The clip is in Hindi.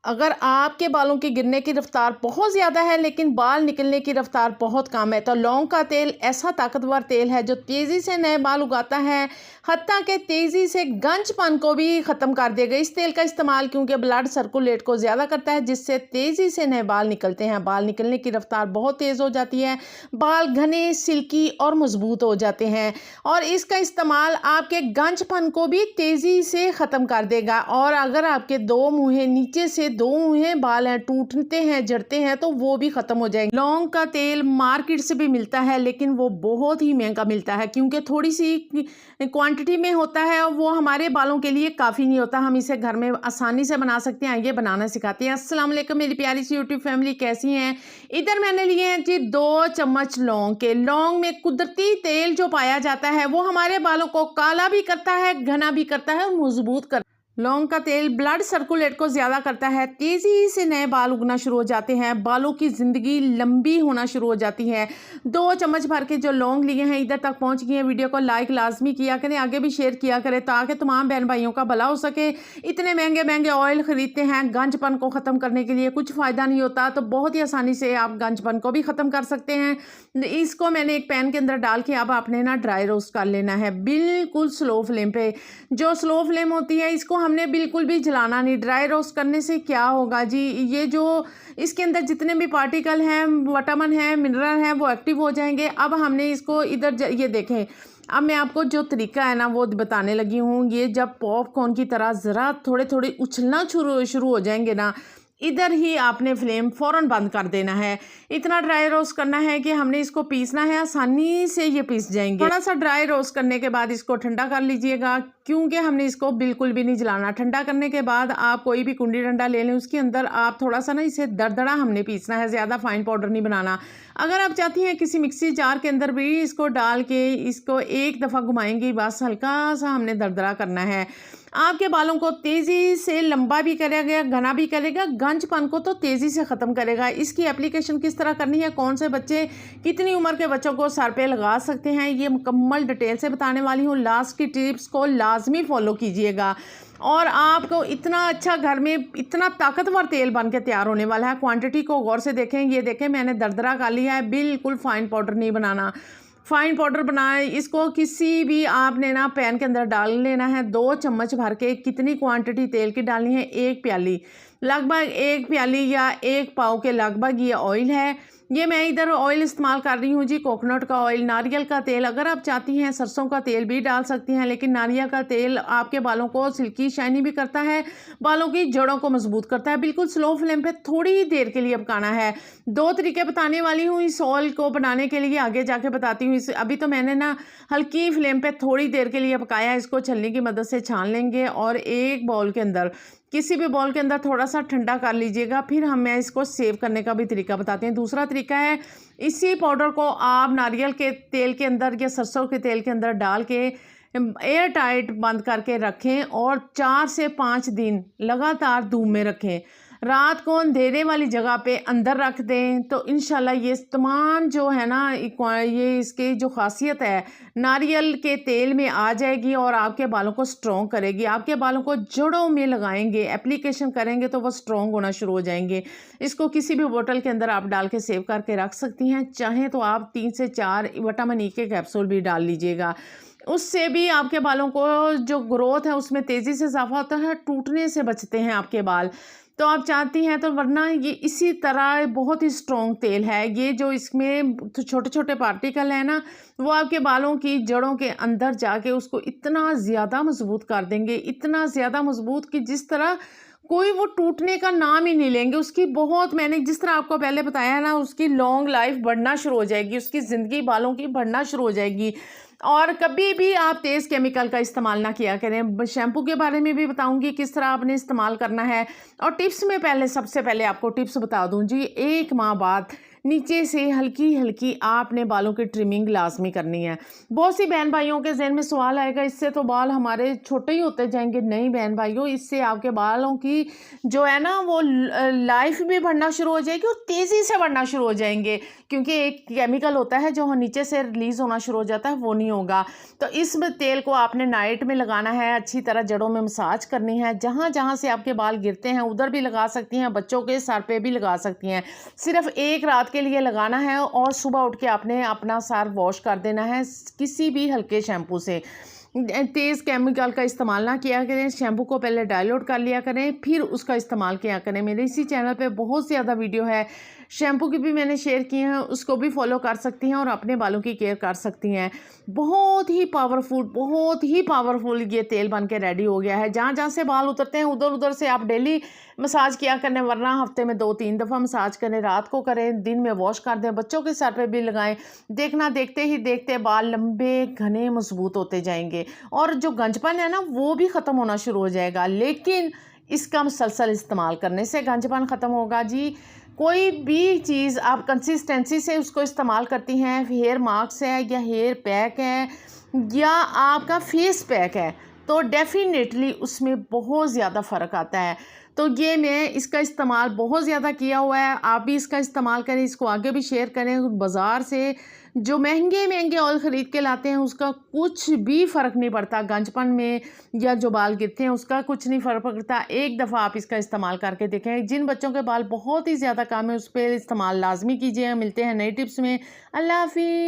अगर आपके बालों की गिरने की रफ्तार बहुत ज़्यादा है लेकिन बाल निकलने की रफ्तार बहुत कम है, तो लौंग का तेल ऐसा ताकतवर तेल है जो तेज़ी से नए बाल उगाता है, हत्ता के तेज़ी से गंजपन को भी ख़त्म कर देगा। इस तेल का इस्तेमाल क्योंकि ब्लड सर्कुलेट को ज़्यादा करता है, जिससे तेज़ी से नए बाल निकलते हैं। बाल निकलने की रफ्तार बहुत तेज़ हो जाती है, बाल घने, सिल्की और मजबूत हो जाते हैं। और इसका इस्तेमाल आपके गंजपन को भी तेज़ी से ख़त्म कर देगा। और अगर आपके दो मुँहें नीचे से दो मुँहें बाल हैं, टूटते हैं, झड़ते हैं, तो वो भी ख़त्म हो जाएंगे। लौंग का तेल मार्केट से भी मिलता है लेकिन वो बहुत ही महंगा मिलता है क्योंकि थोड़ी सी क्वांटिटी में होता है और वो हमारे बालों के लिए काफ़ी नहीं होता। हम इसे घर में आसानी से बना सकते हैं। आइए बनाना सिखाते हैं। अस्सलाम वालेकुम मेरी प्यारी सी यूट्यूब फैमिली, कैसी हैं। इधर मैंने लिए हैं जी 2 चम्मच लौंग के। लौंग में कुदरती तेल जो पाया जाता है वो हमारे बालों को काला भी करता है, घना भी करता है और मजबूत करता है। लौंग का तेल ब्लड सर्कुलेट को ज़्यादा करता है, तेज़ी से नए बाल उगना शुरू हो जाते हैं, बालों की ज़िंदगी लंबी होना शुरू हो जाती है। 2 चम्मच भर के जो लौंग लिए हैं इधर तक पहुंच गए हैं। वीडियो को लाइक लाजमी किया करें, आगे भी शेयर किया करें ताकि तमाम बहन भाइयों का भला हो सके। इतने महंगे महंगे ऑयल ख़रीदते हैं गंजपन को ख़त्म करने के लिए, कुछ फ़ायदा नहीं होता, तो बहुत ही आसानी से आप गंजपन को भी ख़त्म कर सकते हैं। इसको मैंने एक पैन के अंदर डाल के अब आपने ना ड्राई रोस्ट कर लेना है, बिल्कुल स्लो फ्लेम पे। जो स्लो फ्लेम होती है इसको हमने बिल्कुल भी जलाना नहीं। ड्राई रोस्ट करने से क्या होगा जी, ये जो इसके अंदर जितने भी पार्टिकल हैं, विटामिन हैं, मिनरल हैं, वो एक्टिव हो जाएंगे। अब हमने इसको इधर ये देखें, अब मैं आपको जो तरीका है ना वो बताने लगी हूँ। ये जब पॉपकॉर्न की तरह ज़रा थोड़े थोड़े उछलना शुरू हो जाएंगे ना, इधर ही आपने फ्लेम फ़ौरन बंद कर देना है। इतना ड्राई रोस्ट करना है कि हमने इसको पीसना है, आसानी से ये पीस जाएंगे। थोड़ा सा ड्राई रोस्ट करने के बाद इसको ठंडा कर लीजिएगा क्योंकि हमने इसको बिल्कुल भी नहीं जलाना। ठंडा करने के बाद आप कोई भी कुंडी डंडा ले लें, उसके अंदर आप थोड़ा सा ना इसे दरदरा हमने पीसना है, ज़्यादा फाइन पाउडर नहीं बनाना। अगर आप चाहती हैं किसी मिक्सी जार के अंदर भी इसको डाल के इसको एक दफ़ा घुमाएंगी, बस हल्का सा हमने दरदरा करना है। आपके बालों को तेज़ी से लंबा भी करेगा, घना भी करेगा, गंजपन को तो तेज़ी से ख़त्म करेगा। इसकी एप्लीकेशन किस तरह करनी है, कौन से बच्चे, कितनी उम्र के बच्चों को सर पे लगा सकते हैं, ये मुकम्मल डिटेल से बताने वाली हूँ। लास्ट की टिप्स को लाजमी फॉलो कीजिएगा और आपको इतना अच्छा घर में इतना ताकतवर तेल बन के तैयार होने वाला है। क्वांटिटी को गौर से देखें, ये देखें मैंने दरदरा कर लिया है, बिल्कुल फाइन पाउडर नहीं बनाना। फाइन पाउडर बनाएं, इसको किसी भी आपने ना पैन के अंदर डाल लेना है। 2 चम्मच भर के, कितनी क्वांटिटी तेल की डालनी है, 1 प्याली, लगभग 1 प्याली या 1 पाव के लगभग ये ऑयल है। ये मैं इधर ऑयल इस्तेमाल कर रही हूँ जी, कोकोनट का ऑयल, नारियल का तेल। अगर आप चाहती हैं सरसों का तेल भी डाल सकती हैं, लेकिन नारियल का तेल आपके बालों को सिल्की शाइनी भी करता है, बालों की जड़ों को मजबूत करता है। बिल्कुल स्लो फ्लेम पे थोड़ी ही देर के लिए पकाना है। 2 तरीके बताने वाली हूँ इस ऑयल को बनाने के लिए, आगे जाके बताती हूँ। अभी तो मैंने ना हल्की फ्लेम पे थोड़ी देर के लिए पकाया। इसको छलनी की मदद से छान लेंगे और एक बाउल के अंदर, किसी भी बाउल के अंदर थोड़ा सा ठंडा कर लीजिएगा। फिर मैं इसको सेव करने का भी तरीका बताते हैं। दूसरा तरीका है, इसी पाउडर को आप नारियल के तेल के अंदर या सरसों के तेल के अंदर डाल के एयर टाइट बंद करके रखें और 4 से 5 दिन लगातार धूप में रखें। रात को अंधेरे वाली जगह पे अंदर रख दें तो इंशाल्लाह ये तमाम जो है ना, ये इसकी जो खासियत है नारियल के तेल में आ जाएगी और आपके बालों को स्ट्रॉन्ग करेगी। आपके बालों को जड़ों में लगाएंगे, एप्लीकेशन करेंगे तो वो स्ट्रॉन्ग होना शुरू हो जाएंगे। इसको किसी भी बोतल के अंदर आप डाल के सेव करके रख सकती हैं। चाहें तो आप 3 से 4 विटामिन ई के कैप्सूल भी डाल लीजिएगा, उससे भी आपके बालों को जो ग्रोथ है उसमें तेज़ी से इजाफा होता है, टूटने से बचते हैं आपके बाल। तो आप चाहती हैं तो, वरना ये इसी तरह बहुत ही स्ट्रॉन्ग तेल है। ये जो इसमें छोटे छोटे पार्टिकल है ना, वो आपके बालों की जड़ों के अंदर जाके उसको इतना ज़्यादा मजबूत कर देंगे, इतना ज़्यादा मजबूत कि जिस तरह कोई वो टूटने का नाम ही नहीं लेंगे। उसकी बहुत, मैंने जिस तरह आपको पहले बताया है ना, उसकी लॉन्ग लाइफ बढ़ना शुरू हो जाएगी, उसकी ज़िंदगी बालों की बढ़ना शुरू हो जाएगी। और कभी भी आप तेज़ केमिकल का इस्तेमाल ना किया करें। शैम्पू के बारे में भी बताऊंगी किस तरह आपने इस्तेमाल करना है। और टिप्स में सबसे पहले आपको टिप्स बता दूं जी, 1 माह बाद नीचे से हल्की हल्की आपने बालों की ट्रिमिंग लाजमी करनी है। बहुत सी बहन भाइयों के जहन में सवाल आएगा, इससे तो बाल हमारे छोटे ही होते जाएंगे। नहीं बहन भाइयों, इससे आपके बालों की जो है ना वो लाइफ भी बढ़ना शुरू हो जाएगी और तेज़ी से बढ़ना शुरू हो जाएंगे, क्योंकि एक केमिकल होता है जो नीचे से रिलीज़ होना शुरू हो जाता है, वो नहीं होगा। तो इस तेल को आपने नाइट में लगाना है, अच्छी तरह जड़ों में मसाज करनी है। जहाँ जहाँ से आपके बाल गिरते हैं उधर भी लगा सकती हैं, बच्चों के सर पे भी लगा सकती हैं। सिर्फ एक रात के लिए लगाना है और सुबह उठ के आपने अपना सर वॉश कर देना है किसी भी हल्के शैम्पू से। तेज़ केमिकल का इस्तेमाल ना किया करें। शैम्पू को पहले डाइल्यूट कर लिया करें, फिर उसका इस्तेमाल किया करें। मेरे इसी चैनल पे बहुत ज़्यादा वीडियो है, शैम्पू की भी मैंने शेयर की हैं, उसको भी फॉलो कर सकती हैं और अपने बालों की केयर कर सकती हैं। बहुत ही पावरफुल ये तेल बन के रेडी हो गया है। जहाँ जहाँ से बाल उतरते हैं उधर उधर से आप डेली मसाज किया करें, वरना हफ्ते में 2-3 दफ़ा मसाज करें, रात को करें, दिन में वॉश कर दें, बच्चों के सर पे भी लगाएं। देखना देखते ही देखते बाल लंबे घने मजबूत होते जाएंगे और जो गंजपन है ना वो भी ख़त्म होना शुरू हो जाएगा। लेकिन इसका मुसलसल इस्तेमाल करने से गंजपन ख़त्म होगा जी। कोई भी चीज़ आप कंसिस्टेंसी से उसको इस्तेमाल करती हैं, हेयर मास्क है या हेयर पैक है या आपका फेस पैक है, तो डेफिनेटली उसमें बहुत ज़्यादा फ़र्क आता है। तो ये मैं इसका इस्तेमाल बहुत ज़्यादा किया हुआ है, आप भी इसका इस्तेमाल करें, इसको आगे भी शेयर करें। बाज़ार से जो महंगे ऑयल ख़रीद के लाते हैं उसका कुछ भी फ़र्क नहीं पड़ता गंजपन में, या जो बाल गिरते हैं उसका कुछ नहीं फ़र्क पड़ता। एक दफ़ा आप इसका इस्तेमाल करके देखें। जिन बच्चों के बाल बहुत ही ज़्यादा कम है उस पर इस्तेमाल लाजमी कीजिए। मिलते हैं नई टिप्स में। अल्लाह हाफ़िज़।